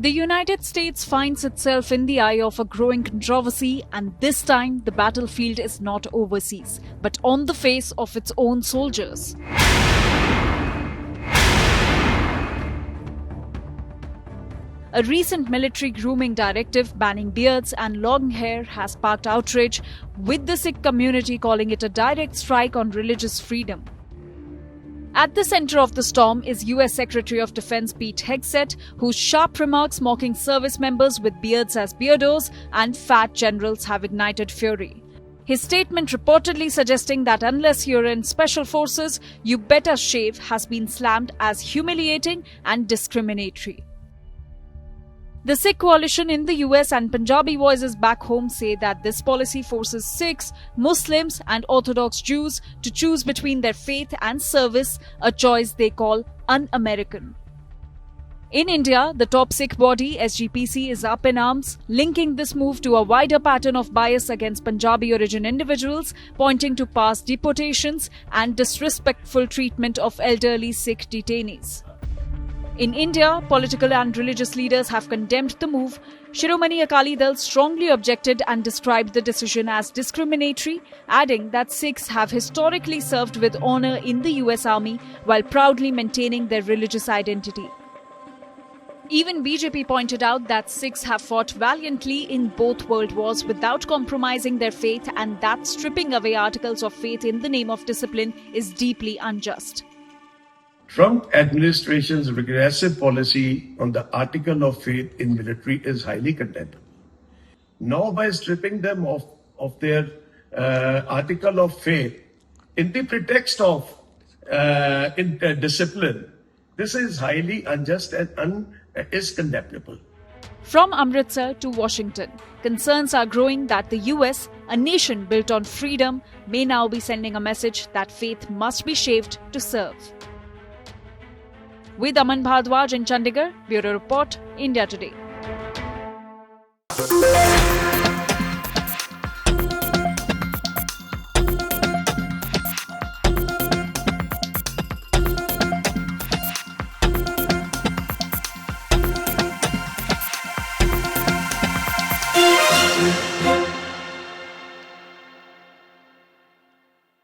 The United States finds itself in the eye of a growing controversy, and this time the battlefield is not overseas, but on the face of its own soldiers. A recent military grooming directive banning beards and long hair has sparked outrage, with the Sikh community calling it a direct strike on religious freedom. At the center of the storm is US Secretary of Defense Pete Hegseth, whose sharp remarks mocking service members with beards as beardos and fat generals have ignited fury. His statement reportedly suggesting that unless you're in special forces, you better shave has been slammed as humiliating and discriminatory. The Sikh coalition in the US and Punjabi voices back home say that this policy forces Sikhs, Muslims and Orthodox Jews to choose between their faith and service, a choice they call un-American. In India, the top Sikh body, SGPC, is up in arms, linking this move to a wider pattern of bias against Punjabi origin individuals, pointing to past deportations and disrespectful treatment of elderly Sikh detainees. In India, political and religious leaders have condemned the move. Shiromani Akali Dal strongly objected and described the decision as discriminatory, adding that Sikhs have historically served with honor in the US Army while proudly maintaining their religious identity. Even BJP pointed out that Sikhs have fought valiantly in both world wars without compromising their faith, and that stripping away articles of faith in the name of discipline is deeply unjust. Trump administration's regressive policy on the article of faith in military is highly condemnable. Now, by stripping them of their article of faith in the pretext of discipline, this is highly unjust and is condemnable. From Amritsar to Washington, concerns are growing that the US, a nation built on freedom, may now be sending a message that faith must be shaved to serve. With Aman Bhardwaj in Chandigarh, Bureau Report, India Today.